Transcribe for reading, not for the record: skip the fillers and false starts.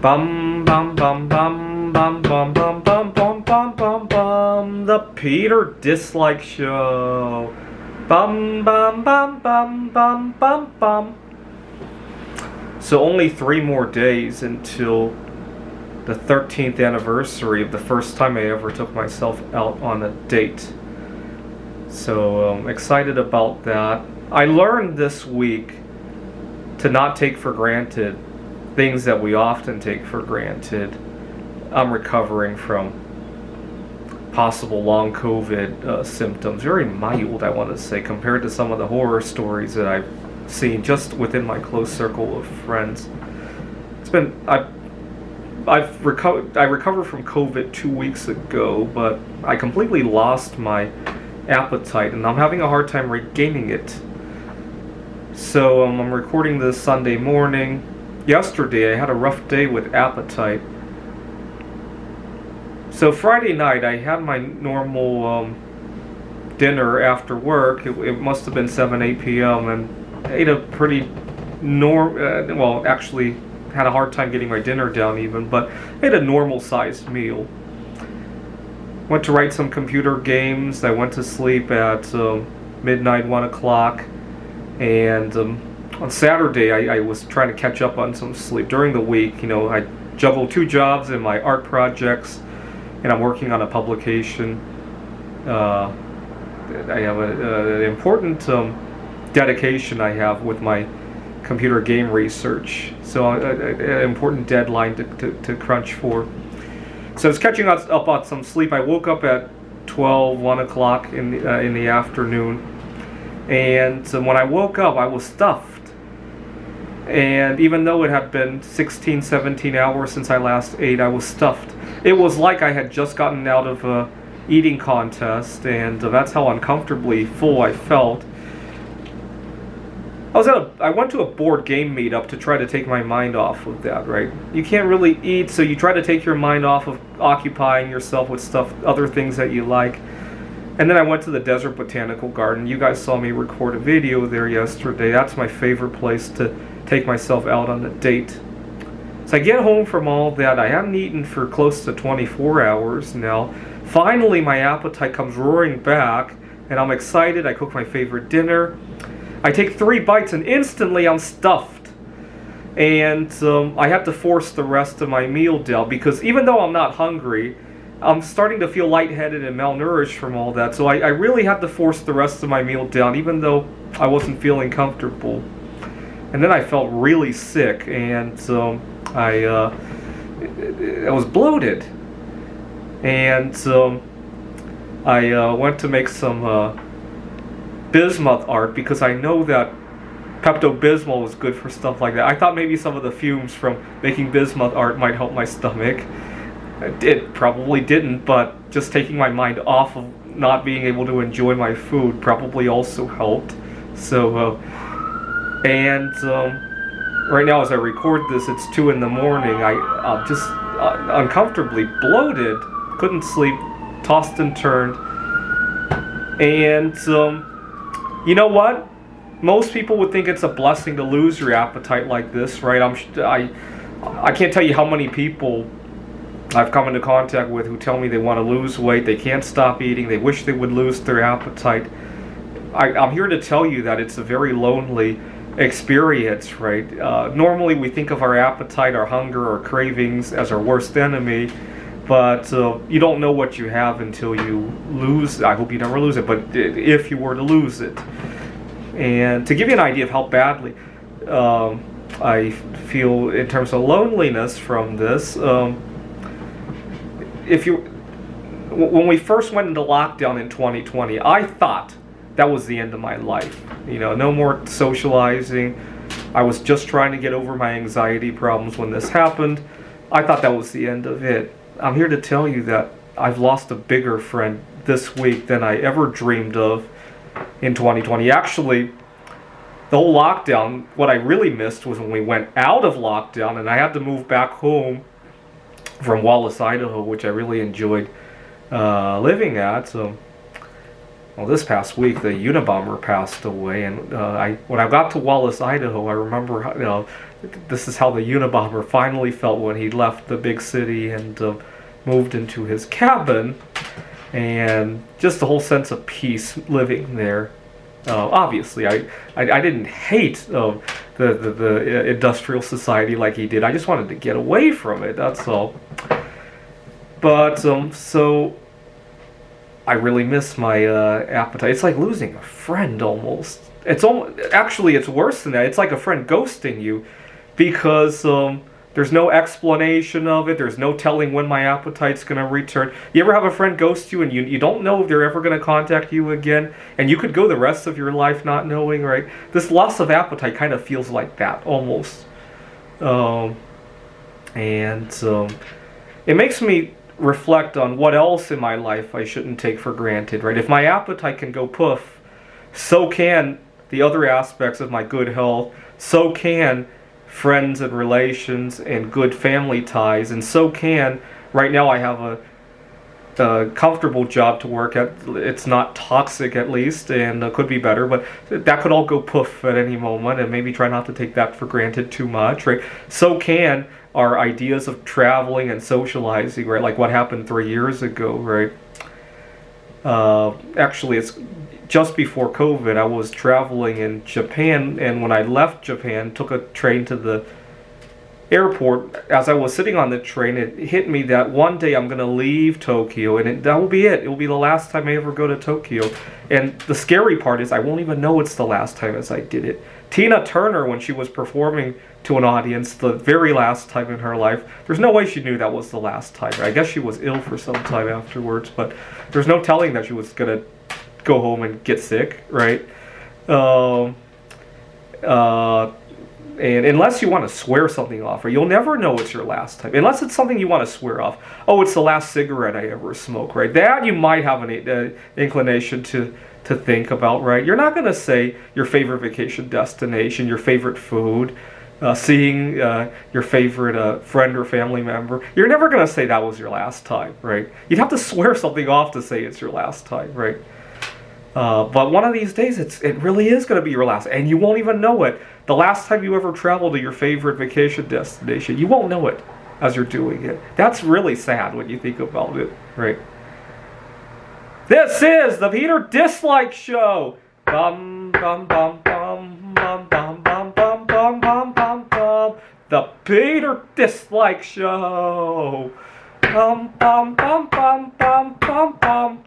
Bum bum bum bum bum bum bum bum bum bum bum bum. The Peter Dislike Show. Bum bum bum bum bum bum bum. So only 3 more days until the 13th anniversary of the first time I ever took myself out on a date. So I'm excited about that. I learned this week to not take for granted things that we often take for granted. I'm recovering from possible long COVID symptoms, very mild, I want to say, compared to some of the horror stories that I've seen just within my close circle of friends. It's been I recovered from COVID 2 weeks ago, but I completely lost my appetite, and I'm having a hard time regaining it. So I'm recording this Sunday morning. Yesterday I had a rough day with appetite. So Friday night I had my normal dinner after work. It must have been 7-8 p.m. and I ate a pretty actually had a hard time getting my dinner down even, but I ate a normal sized meal. Went to write some computer games. I went to sleep at midnight, 1 o'clock, and on Saturday I was trying to catch up on some sleep. During the week, I juggle 2 jobs and my art projects, and I'm working on a publication. I have an important dedication I have with my computer game research, so an important deadline to crunch for. So I was catching up on some sleep. I woke up at 1 o'clock in the afternoon, and when I woke up I was stuffed. And even though it had been 16, 17 hours since I last ate, I was stuffed. It was like I had just gotten out of a eating contest, and that's how uncomfortably full I felt. I went to a board game meetup to try to take my mind off of that, right? You can't really eat, so you try to take your mind off of occupying yourself with other things that you like. And then I went to the Desert Botanical Garden. You guys saw me record a video there yesterday. That's my favorite place to take myself out on a date. So I get home from all that. I haven't eaten for close to 24 hours now. Finally, my appetite comes roaring back, and I'm excited. I cook my favorite dinner. I take 3 bites, and instantly I'm stuffed. And I have to force the rest of my meal down, because even though I'm not hungry, I'm starting to feel lightheaded and malnourished from all that. So I really had to force the rest of my meal down, even though I wasn't feeling comfortable. And then I felt really sick, and I was bloated. And I went to make some bismuth art, because I know that Pepto-Bismol is good for stuff like that. I thought maybe some of the fumes from making bismuth art might help my stomach. It probably didn't, but just taking my mind off of not being able to enjoy my food probably also helped. So, right now as I record this, it's 2 in the morning. I'm just uncomfortably bloated, couldn't sleep, tossed and turned. And you know what? Most people would think it's a blessing to lose your appetite like this, right? I can't tell you how many people I've come into contact with who tell me they want to lose weight, they can't stop eating, they wish they would lose their appetite. I'm here to tell you that it's a very lonely experience, right? Normally we think of our appetite, our hunger, our cravings as our worst enemy, but you don't know what you have until you lose. I hope you never lose it, but if you were to lose it. And to give you an idea of how badly I feel in terms of loneliness from this, when we first went into lockdown in 2020, I thought that was the end of my life. No more socializing. I was just trying to get over my anxiety problems when this happened. I thought that was the end of it. I'm here to tell you that I've lost a bigger friend this week than I ever dreamed of in 2020. Actually, the whole lockdown, what I really missed was when we went out of lockdown and I had to move back home from Wallace, Idaho, which I really enjoyed living at. This past week, the Unabomber passed away, and when I got to Wallace, Idaho, I remember this is how the Unabomber finally felt when he left the big city and moved into his cabin, and just the whole sense of peace living there. Obviously, I didn't hate the industrial society like he did. I just wanted to get away from it. That's all. But so I really miss my appetite. It's like losing a friend almost. Actually it's worse than that. It's like a friend ghosting you, because there's no explanation of it. There's no telling when my appetite's going to return. You ever have a friend ghost you and you don't know if they're ever going to contact you again? And you could go the rest of your life not knowing, right? This loss of appetite kind of feels like that, almost. It makes me reflect on what else in my life I shouldn't take for granted, right? If my appetite can go poof, so can the other aspects of my good health, so can friends and relations and good family ties, and so can, right now I have a comfortable job to work at. It's not toxic, at least, and could be better, but that could all go poof at any moment, and maybe try not to take that for granted too much, right? So can our ideas of traveling and socializing, right? Like what happened 3 years ago, right? Actually, it's just before COVID. I was traveling in Japan, and when I left Japan, took a train to the airport. As I was sitting on the train, it hit me that one day I'm going to leave Tokyo, and that will be it. It will be the last time I ever go to Tokyo. And the scary part is I won't even know it's the last time as I did it. Tina Turner, when she was performing to an audience the very last time in her life, there's no way she knew that was the last time. I guess she was ill for some time afterwards, but there's no telling that she was going to go home and get sick, right? And unless you want to swear something off, or you'll never know it's your last time. Unless it's something you want to swear off. Oh, it's the last cigarette I ever smoked, right? That you might have an inclination to think about, right? You're not going to say your favorite vacation destination, your favorite food, seeing your favorite friend or family member. You're never going to say that was your last time, right? You'd have to swear something off to say it's your last time, right? But one of these days, it really is going to be your last, and you won't even know it. The last time you ever traveled to your favorite vacation destination, you won't know it as you're doing it. That's really sad when you think about it, right? This is the Peter Dislike Show. Bum bum bum bum bum bum bum bum bum bum bum bum. The Peter Dislike Show. Bum bum bum bum bum bum bum.